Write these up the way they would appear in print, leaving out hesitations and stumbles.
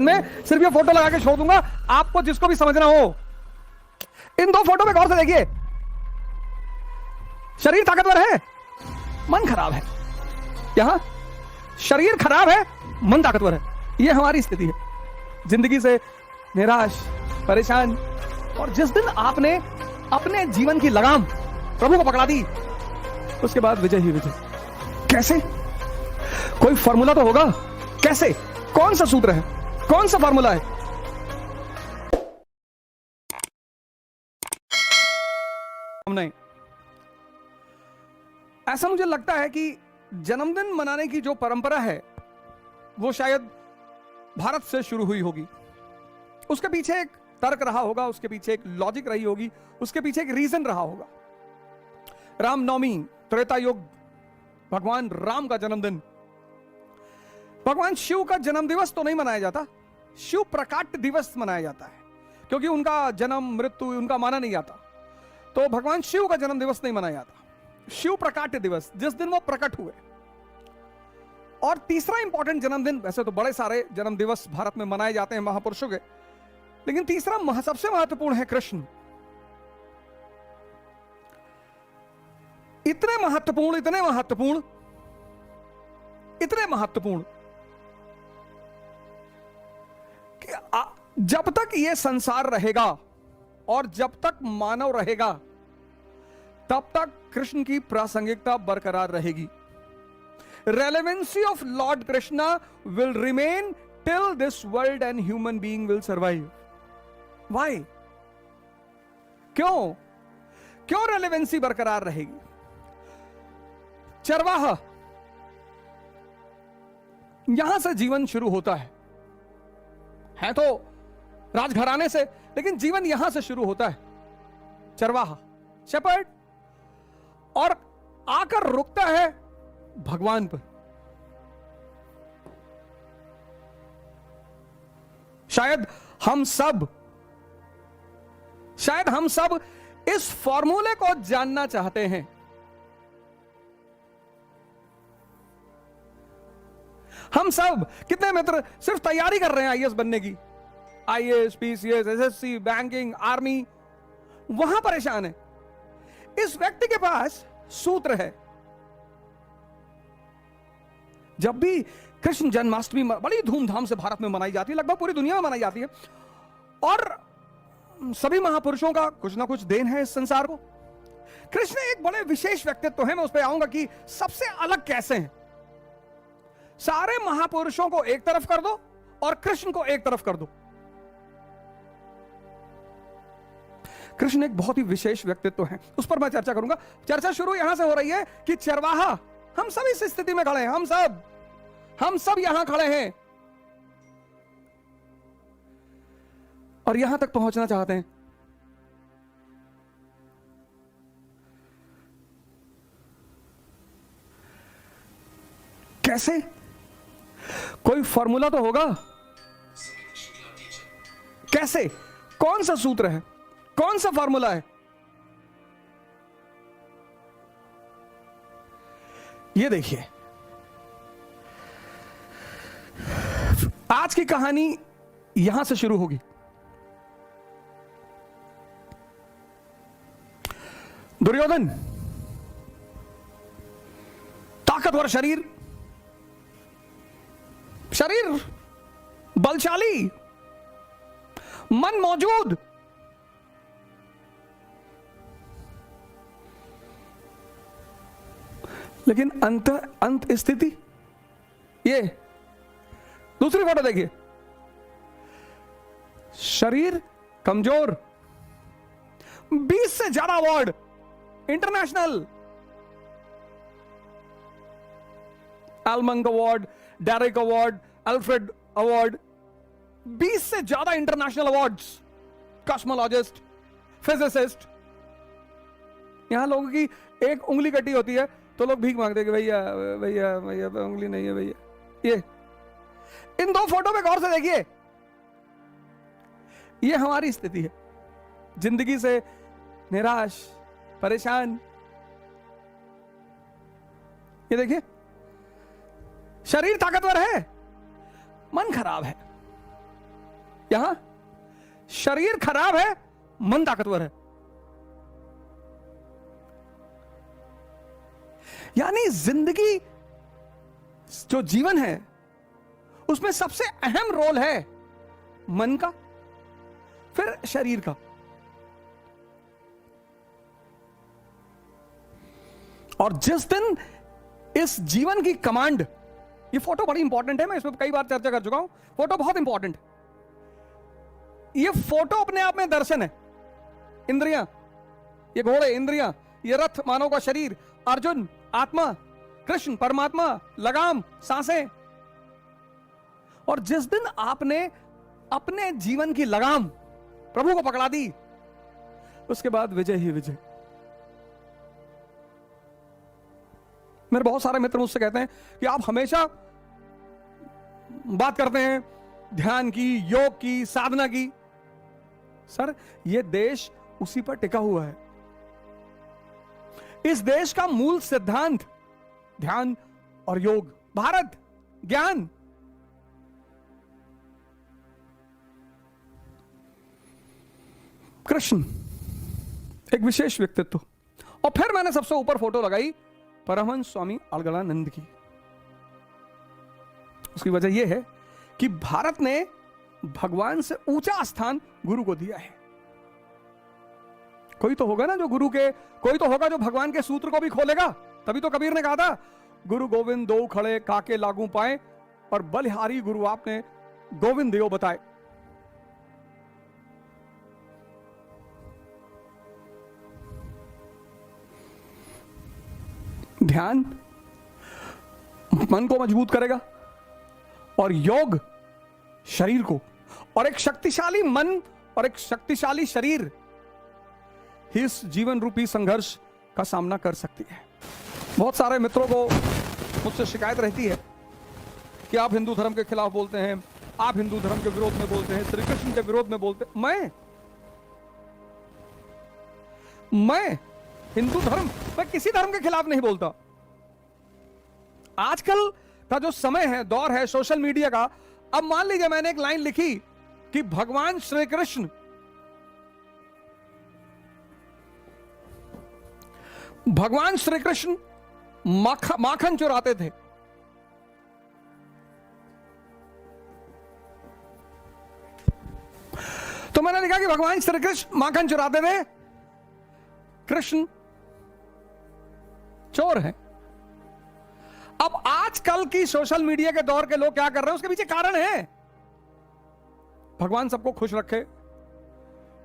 में सिर्फ ये फोटो लगा के छोड़ दूंगा, आपको जिसको भी समझना हो। इन दो फोटो में गौर से देखिए। शरीर ताकतवर है, मन खराब है। यहां शरीर खराब है, मन ताकतवर है। ये हमारी स्थिति है, जिंदगी से निराश, परेशान। और जिस दिन आपने अपने जीवन की लगाम प्रभु को पकड़ा दी, उसके बाद विजय ही विजय। कैसे? कोई फॉर्मूला तो होगा। कैसे? कौन सा सूत्र है? कौन सा फॉर्मूला है? नहीं, ऐसा मुझे लगता है कि जन्मदिन मनाने की जो परंपरा है वो शायद भारत से शुरू हुई होगी। उसके पीछे एक तर्क रहा होगा, उसके पीछे एक लॉजिक रही होगी, उसके पीछे एक रीजन रहा होगा। रामनवमी, त्रेता युग, भगवान राम का जन्मदिन। भगवान शिव का जन्म दिवस तो नहीं मनाया जाता, शिव प्रकाट दिवस मनाया जाता है, क्योंकि उनका जन्म मृत्यु उनका माना नहीं जाता। तो भगवान शिव का जन्म दिवस नहीं मनाया जाता, शिव प्रकाट दिवस, जिस दिन वो प्रकट हुए। और तीसरा इंपॉर्टेंट जन्मदिन, वैसे तो बड़े सारे जन्म दिवस भारत में मनाए जाते हैं महापुरुषों के, लेकिन तीसरा सबसे महत्वपूर्ण है कृष्ण। इतने महत्वपूर्ण, इतने महत्वपूर्ण, इतने महत्वपूर्ण कि जब तक यह संसार रहेगा और जब तक मानव रहेगा, तब तक कृष्ण की प्रासंगिकता बरकरार रहेगी। Relevancy of Lord Krishna will remain till this world and human being will survive. Why? क्यों? क्यों रेलेवेंसी बरकरार रहेगी? चरवाहा, यहां से जीवन शुरू होता है तो राजघराने से, लेकिन जीवन यहां से शुरू होता है। चरवाहा, शेपर्ड, और आकर रुकता है भगवान पर। शायद हम सब इस फॉर्मूले को जानना चाहते हैं। हम सब, कितने मित्र सिर्फ तैयारी कर रहे हैं आईएएस बनने की, IAS, PCS, SSC, banking, army, वहां परेशान है। इस व्यक्ति के पास सूत्र है। जब भी कृष्ण जन्माष्टमी बड़ी धूमधाम से भारत में मनाई जाती है, लगभग पूरी दुनिया में मनाई जाती है, और सभी महापुरुषों का कुछ ना कुछ देन है इस संसार को। कृष्ण एक बड़े विशेष व्यक्तित्व है, मैं उस पर आऊंगा कि सबसे अलग कैसे हैं। सारे महापुरुषों को एक तरफ कर दो और कृष्ण को एक तरफ कर दो। कृष्ण एक बहुत ही विशेष व्यक्तित्व है, उस पर मैं चर्चा करूंगा। चर्चा शुरू यहां से हो रही है कि चरवाहा, हम सब इस स्थिति में खड़े हैं, हम सब यहां खड़े हैं और यहां तक पहुंचना चाहते हैं। कैसे? कोई फॉर्मूला तो होगा। कैसे? कौन सा सूत्र है? कौन सा फॉर्मूला है? ये देखिए, आज की कहानी यहां से शुरू होगी। दुर्योधन, ताकतवर शरीर बलशाली, मन मौजूद, लेकिन अंत स्थिति। ये दूसरी फोटो देखिए, शरीर कमजोर, 20 से ज्यादा अवार्ड, इंटरनेशनल, एल्मंग award, Derrick award, Alfred award, 20 से ज्यादा इंटरनेशनल अवार्ड्स, कॉस्मोलॉजिस्ट, फिजिसिस्ट। यहां लोगों की एक उंगली कटी होती है तो लोग भीख मांगते हैं कि भैया भैया भैया उंगली नहीं है भैया। ये इन दो फोटो में गौर से देखिए, ये हमारी स्थिति है, जिंदगी से निराश, परेशान। ये देखिए, शरीर ताकतवर है, मन खराब है। यहां शरीर खराब है, मन ताकतवर है। यानी जिंदगी जो जीवन है उसमें सबसे अहम रोल है मन का, फिर शरीर का। और जिस दिन इस जीवन की कमांड, ये फोटो बड़ी इंपॉर्टेंट है, मैं इसमें कई बार चर्चा कर चुका हूं, फोटो बहुत इंपॉर्टेंट। ये फोटो अपने आप में दर्शन है। इंद्रियां, ये घोड़े इंद्रियां, ये रथ मानव का शरीर, अर्जुन आत्मा, कृष्ण परमात्मा, लगाम सांसें। और जिस दिन आपने अपने जीवन की लगाम प्रभु को पकड़ा दी, उसके बाद विजय ही विजय। मेरे बहुत सारे मित्र मुझसे कहते हैं कि आप हमेशा बात करते हैं ध्यान की, योग की, साधना की। सर, यह देश उसी पर टिका हुआ है। इस देश का मूल सिद्धांत ध्यान और योग, भारत ज्ञान। कृष्ण एक विशेष व्यक्तित्व। और फिर मैंने सबसे ऊपर फोटो लगाई परमहंस स्वामी अलगलानंद की। उसकी वजह यह है कि भारत ने भगवान से ऊंचा स्थान गुरु को दिया है। कोई तो होगा ना जो गुरु के, कोई तो होगा जो भगवान के सूत्र को भी खोलेगा। तभी तो कबीर ने कहा था, गुरु गोविंद दो खड़े काके लागू पाए, और बलिहारी गुरु आपने गोविंद देव बताए। ध्यान मन को मजबूत करेगा और योग शरीर को, और एक शक्तिशाली मन और एक शक्तिशाली शरीर ही इस जीवन रूपी संघर्ष का सामना कर सकती है। बहुत सारे मित्रों को मुझसे शिकायत रहती है कि आप हिंदू धर्म के खिलाफ बोलते हैं, आप हिंदू धर्म के विरोध में बोलते हैं, श्री कृष्ण के विरोध में बोलते हैं। मैं हिंदू धर्म, मैं किसी धर्म के खिलाफ नहीं बोलता। आजकल का जो समय है, दौर है सोशल मीडिया का। अब मान लीजिए मैंने एक लाइन लिखी कि भगवान श्री कृष्ण माखन चुराते थे। तो मैंने लिखा कि भगवान श्री कृष्ण माखन चुराते थे, कृष्ण चोर है। अब आजकल की सोशल मीडिया के दौर के लोग क्या कर रहे हैं, उसके पीछे कारण है। भगवान सबको खुश रखे,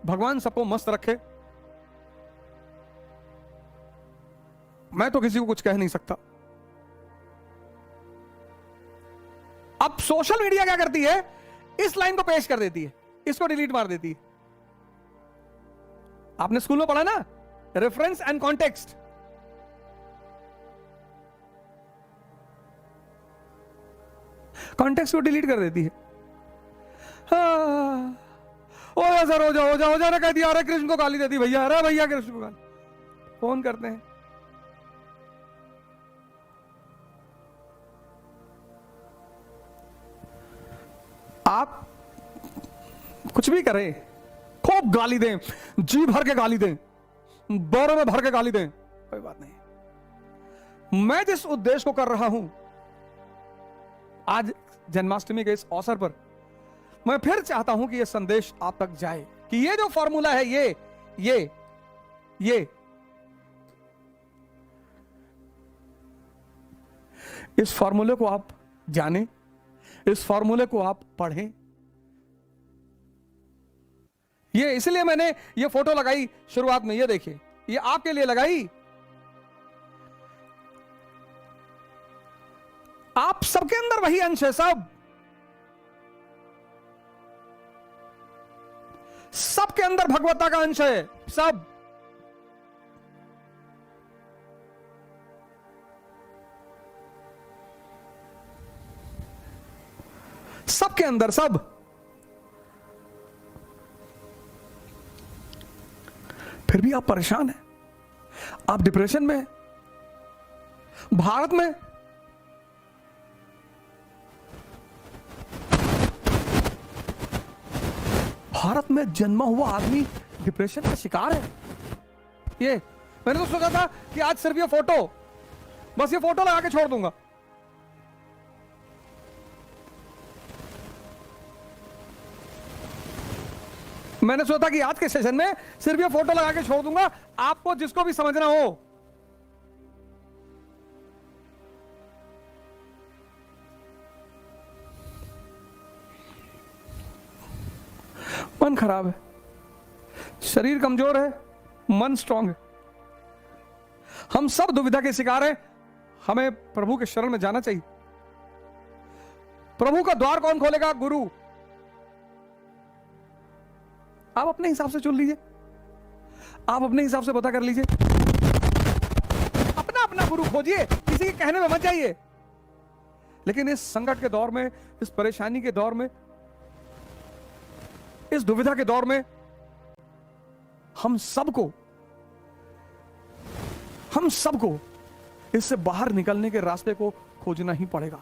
भगवान सबको मस्त रखे। मैं तो किसी को कुछ कह नहीं सकता। अब सोशल मीडिया क्या करती है, इस लाइन को पेश कर देती है, इसको डिलीट मार देती है। आपने स्कूल में पढ़ा ना, रेफरेंस एंड कॉन्टेक्स्ट। कॉन्टेक्स्ट को डिलीट कर देती है। हाँ, सर हो जा ना, कह दिया, अरे कृष्ण को गाली देती भैया, अरे भैया कृष्ण को गाली। फोन करते हैं, आप कुछ भी करें, खूब गाली दें, जी भर के गाली दें, बोरों में भर के गाली दें, कोई बात नहीं। मैं जिस उद्देश्य को कर रहा हूं, आज जन्माष्टमी के इस अवसर पर मैं फिर चाहता हूं कि यह संदेश आप तक जाए कि ये जो फॉर्मूला है, ये इस फॉर्मूले को आप जानें, इस फॉर्मूले को आप पढ़ें। ये इसलिए मैंने ये फोटो लगाई शुरुआत में, ये देखिए, ये आपके लिए लगाई। आप सबके अंदर वही अंश है, सबके अंदर भगवत्ता का अंश है, सब। सबके अंदर, सब। फिर भी आप परेशान हैं, आप डिप्रेशन में हैं। भारत में भारत में जन्मा हुआ आदमी डिप्रेशन का शिकार है। ये मैंने तो सोचा था कि आज सिर्फ ये फोटो, बस ये फोटो लगा के छोड़ दूंगा। मैंने सोचा कि आज के सेशन में सिर्फ ये फोटो लगा के छोड़ दूंगा, आपको जिसको भी समझना हो। मन खराब है, शरीर कमजोर है, मन स्ट्रांग है। हम सब दुविधा के शिकार हैं। हमें प्रभु के शरण में जाना चाहिए। प्रभु का द्वार कौन खोलेगा? गुरु। आप अपने हिसाब से चुन लीजिए, आप अपने हिसाब से पता कर लीजिए, अपना अपना गुरु खोजिए, किसी के कहने में मत जाइए। लेकिन इस संकट के दौर में, इस परेशानी के दौर में, इस दुविधा के दौर में हम सबको इससे बाहर निकलने के रास्ते को खोजना ही पड़ेगा।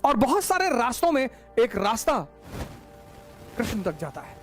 और बहुत सारे रास्तों में एक रास्ता कृष्ण तक जाता है।